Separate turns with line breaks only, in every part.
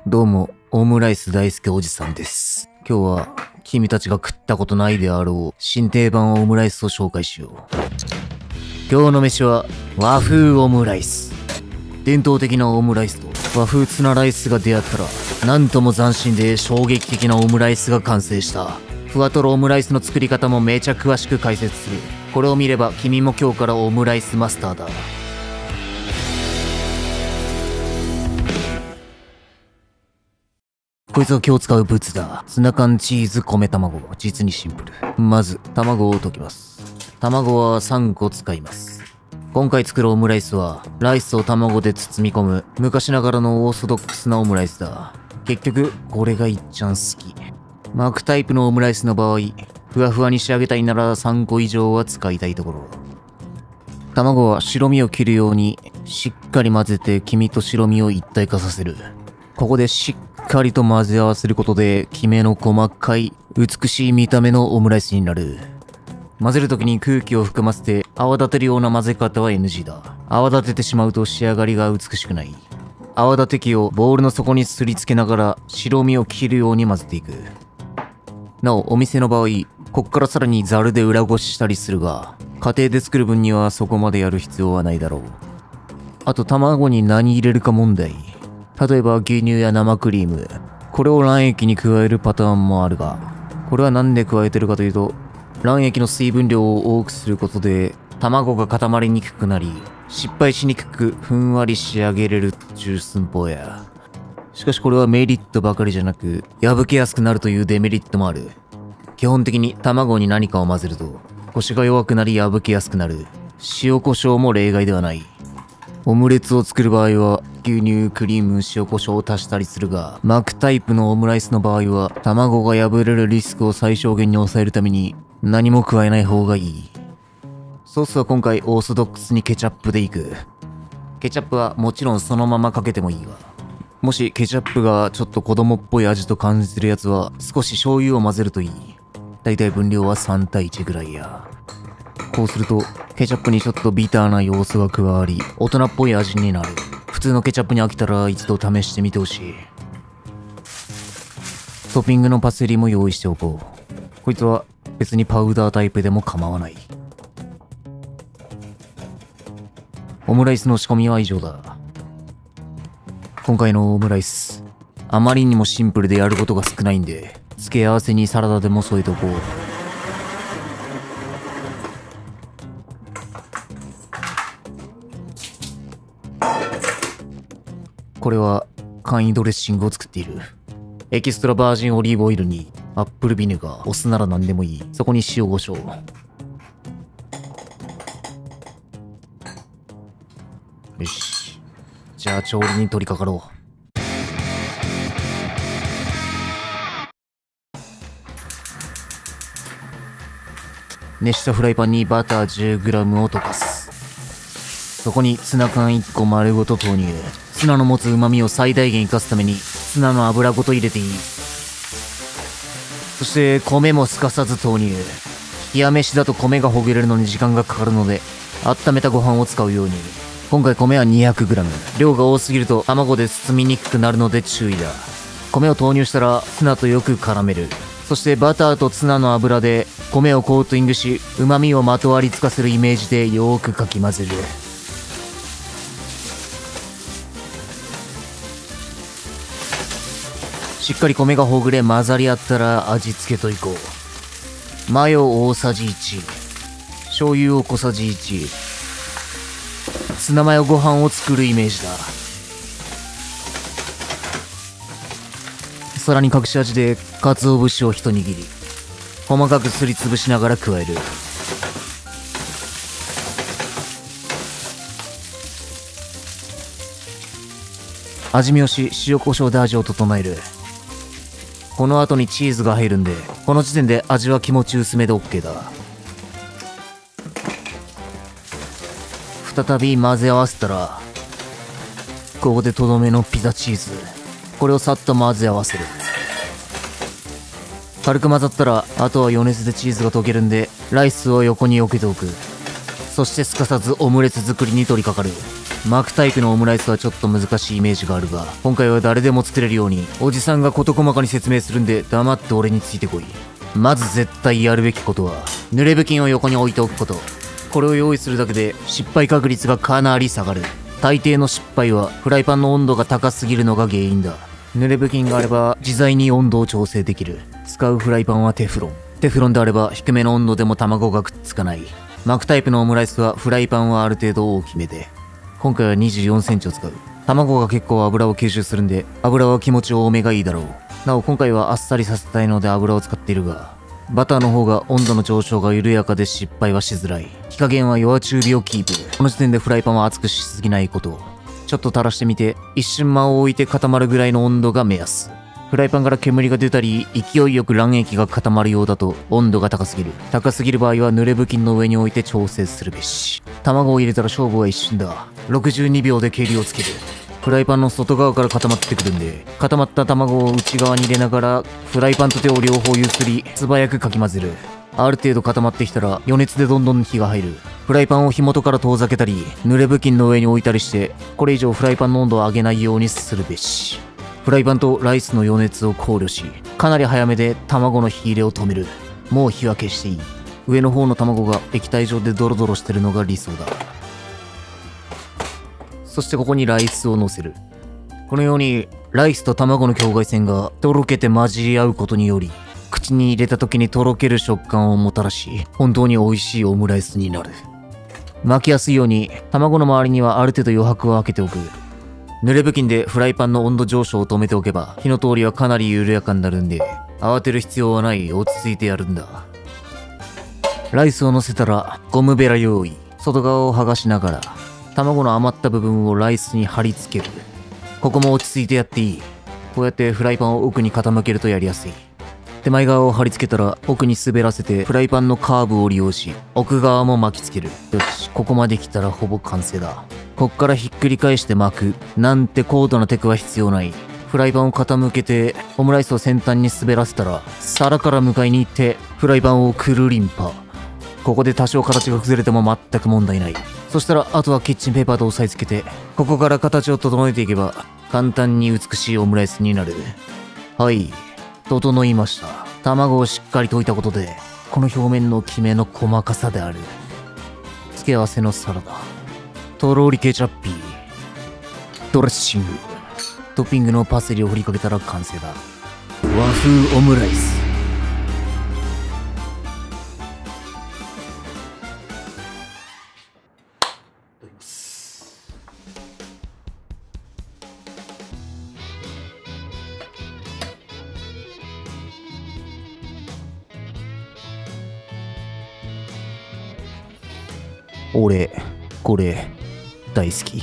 どうも、オムライス大好きおじさんです。今日は、君たちが食ったことないであろう、新定番オムライスを紹介しよう。今日の飯は、和風オムライス。伝統的なオムライスと和風ツナライスが出会ったら、なんとも斬新で衝撃的なオムライスが完成した。ふわとろオムライスの作り方もめちゃ詳しく解説する。これを見れば君も今日からオムライスマスターだ。こいつが今日使う物だ。ツナ缶チーズ米卵。実にシンプル。まず、卵を溶きます。卵は3個使います。今回作るオムライスは、ライスを卵で包み込む、昔ながらのオーソドックスなオムライスだ。結局、これがいっちゃん好き。巻くタイプのオムライスの場合、ふわふわに仕上げたいなら3個以上は使いたいところ。卵は白身を切るように、しっかり混ぜて黄身と白身を一体化させる。ここでしっかりと混ぜ合わせることで、きめの細かい、美しい見た目のオムライスになる。混ぜるときに空気を含ませて泡立てるような混ぜ方は NG だ。泡立ててしまうと仕上がりが美しくない。泡立て器をボウルの底にすりつけながら白身を切るように混ぜていく。なお、お店の場合、こっからさらにザルで裏ごししたりするが、家庭で作る分にはそこまでやる必要はないだろう。あと卵に何入れるか問題。例えば牛乳や生クリーム。これを卵液に加えるパターンもあるが、これはなんで加えてるかというと、卵液の水分量を多くすることで、卵が固まりにくくなり、失敗しにくくふんわり仕上げれるっちゅう寸法や。しかしこれはメリットばかりじゃなく、破けやすくなるというデメリットもある。基本的に卵に何かを混ぜると、コシが弱くなり破けやすくなる。塩コショウも例外ではない。オムレツを作る場合は、牛乳、クリーム、塩コショウを足したりするが、巻くタイプのオムライスの場合は、卵が破れるリスクを最小限に抑えるために、何も加えない方がいい。ソースは今回オーソドックスにケチャップでいく。ケチャップはもちろんそのままかけてもいいが、もしケチャップがちょっと子供っぽい味と感じてるやつは、少し醤油を混ぜるといい。だいたい分量は3対1ぐらいや。こうすると、ケチャップにちょっとビターな要素が加わり、大人っぽい味になる。普通のケチャップに飽きたら一度試してみてほしい。トッピングのパセリも用意しておこう。こいつは別にパウダータイプでも構わない。オムライスの仕込みは以上だ。今回のオムライス、あまりにもシンプルでやることが少ないんで、付け合わせにサラダでも添えておこう。これは簡易ドレッシングを作っている。エキストラバージンオリーブオイルにアップルビネガー、お酢なら何でもいい。そこに塩コショウ。よし。じゃあ調理に取り掛かろう。熱したフライパンにバター 10g を溶かす。そこにツナ缶1個丸ごと投入。ツナの持つ旨味を最大限活かすためにツナの油ごと入れていい。そして米もすかさず投入。冷や飯だと米がほぐれるのに時間がかかるので、温めたご飯を使うように。今回米は 200g。量が多すぎると卵で包みにくくなるので注意だ。米を投入したらツナとよく絡める。そしてバターとツナの油で米をコーティングし、旨味をまとわりつかせるイメージでよーくかき混ぜる。しっかり米がほぐれ混ざり合ったら味付けといこう。マヨ大さじ1、醤油を小さじ1、ツナマヨご飯を作るイメージだ。さらに隠し味で鰹節を一握り、細かくすりつぶしながら加える。味見をし、塩コショウで味を整える。この後にチーズが入るんで、この時点で味は気持ち薄めで OK だ。再び混ぜ合わせたら、ここでとどめのピザチーズ。これをさっと混ぜ合わせる。軽く混ざったら、あとは余熱でチーズが溶けるんで、ライスを横に避けておく。そしてすかさずオムレツ作りに取り掛かる。巻くタイプのオムライスはちょっと難しいイメージがあるが、今回は誰でも作れるようにおじさんが事細かに説明するんで黙って俺についてこい。まず絶対やるべきことは濡れ布巾を横に置いておくこと。これを用意するだけで失敗確率がかなり下がる。大抵の失敗はフライパンの温度が高すぎるのが原因だ。濡れ布巾があれば自在に温度を調整できる。使うフライパンはテフロン。テフロンであれば低めの温度でも卵がくっつかない。巻くタイプのオムライスはフライパンはある程度大きめで。今回は24センチを使う。卵が結構油を吸収するんで、油は気持ち多めがいいだろう。なお今回はあっさりさせたいので油を使っているが、バターの方が温度の上昇が緩やかで失敗はしづらい。火加減は弱中火をキープ。この時点でフライパンは熱くしすぎないこと。ちょっと垂らしてみて、一瞬間を置いて固まるぐらいの温度が目安。フライパンから煙が出たり、勢いよく卵液が固まるようだと温度が高すぎる。高すぎる場合は濡れ布巾の上に置いて調整するべし。卵を入れたら勝負は一瞬だ。62秒で計量をつける。フライパンの外側から固まってくるんで、固まった卵を内側に入れながら、フライパンと手を両方揺すり、素早くかき混ぜる。ある程度固まってきたら、余熱でどんどん火が入る。フライパンを火元から遠ざけたり、濡れ布巾の上に置いたりして、これ以上フライパンの温度を上げないようにするべし。フライパンとライスの余熱を考慮し、かなり早めで卵の火入れを止める。もう火は消していい。上の方の卵が液体状でドロドロしてるのが理想だ。そしてここにライスを乗せる。このようにライスと卵の境界線がとろけて混じり合うことにより、口に入れた時にとろける食感をもたらし、本当に美味しいオムライスになる。巻きやすいように卵の周りにはある程度余白を空けておく。濡れ布巾でフライパンの温度上昇を止めておけば、火の通りはかなり緩やかになるんで、慌てる必要はない。落ち着いてやるんだ。ライスを乗せたらゴムベラ用意。外側を剥がしながら卵の余った部分をライスに貼り付ける。ここも落ち着いてやっていい。こうやってフライパンを奥に傾けるとやりやすい。手前側を貼り付けたら奥に滑らせてフライパンのカーブを利用し、奥側も巻きつける。よし、ここまで来たらほぼ完成だ。こっからひっくり返して巻く。なんて高度なテクは必要ない。フライパンを傾けてオムライスを先端に滑らせたら、皿から向かいに行ってフライパンをくるりんぱ。ここで多少形が崩れても全く問題ない。そしたらあとはキッチンペーパーと押さえつけて、ここから形を整えていけば簡単に美しいオムライスになる。はい、整いました。卵をしっかり溶いたことで、この表面のきめの細かさである。付け合わせのサラダ、とろりケチャッピー、ドレッシング、トッピングのパセリを振りかけたら完成だ。和風オムライス。俺、これ、大好き。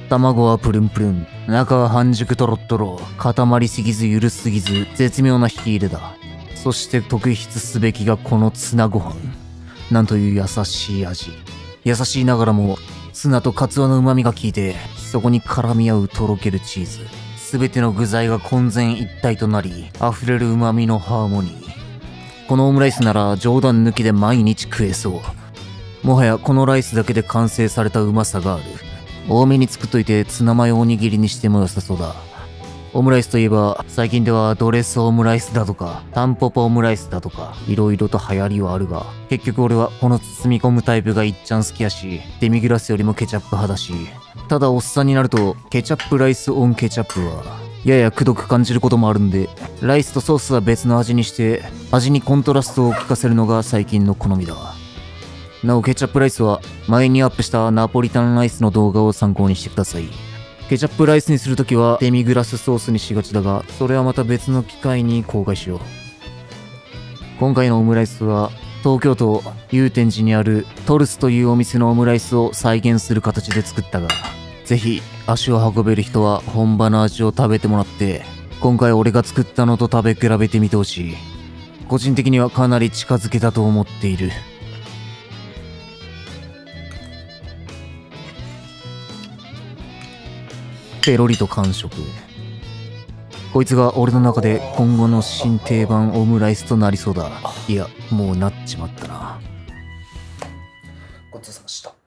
卵はプルンプルン、中は半熟トロットロ、固まりすぎず緩すぎず、絶妙な火入れだ。そして特筆すべきがこのツナご飯。なんという優しい味。優しいながらも、ツナとカツオの旨味が効いて、そこに絡み合うとろけるチーズ。すべての具材が混然一体となり、溢れる旨味のハーモニー。このオムライスなら冗談抜きで毎日食えそう。もはやこのライスだけで完成されたうまさがある。多めに作っといてツナマヨおにぎりにしても良さそうだ。オムライスといえば最近ではドレスオムライスだとかタンポポオムライスだとか色々と流行りはあるが、結局俺はこの包み込むタイプがいっちゃん好きやし、デミグラスよりもケチャップ派だし、ただおっさんになるとケチャップライスオンケチャップはややくどく感じることもあるんで、ライスとソースは別の味にして味にコントラストを効かせるのが最近の好みだ。なおケチャップライスは前にアップしたナポリタンライスの動画を参考にしてください。ケチャップライスにするときはデミグラスソースにしがちだが、それはまた別の機会に公開しよう。今回のオムライスは東京都祐天寺にあるトルスというお店のオムライスを再現する形で作ったが、ぜひ足を運べる人は本場の味を食べてもらって、今回俺が作ったのと食べ比べてみてほしい。個人的にはかなり近づけたと思っている。ペロリと完食。こいつが俺の中で今後の新定番オムライスとなりそうだ。いや、もうなっちまったな。
ごちそうさまでした。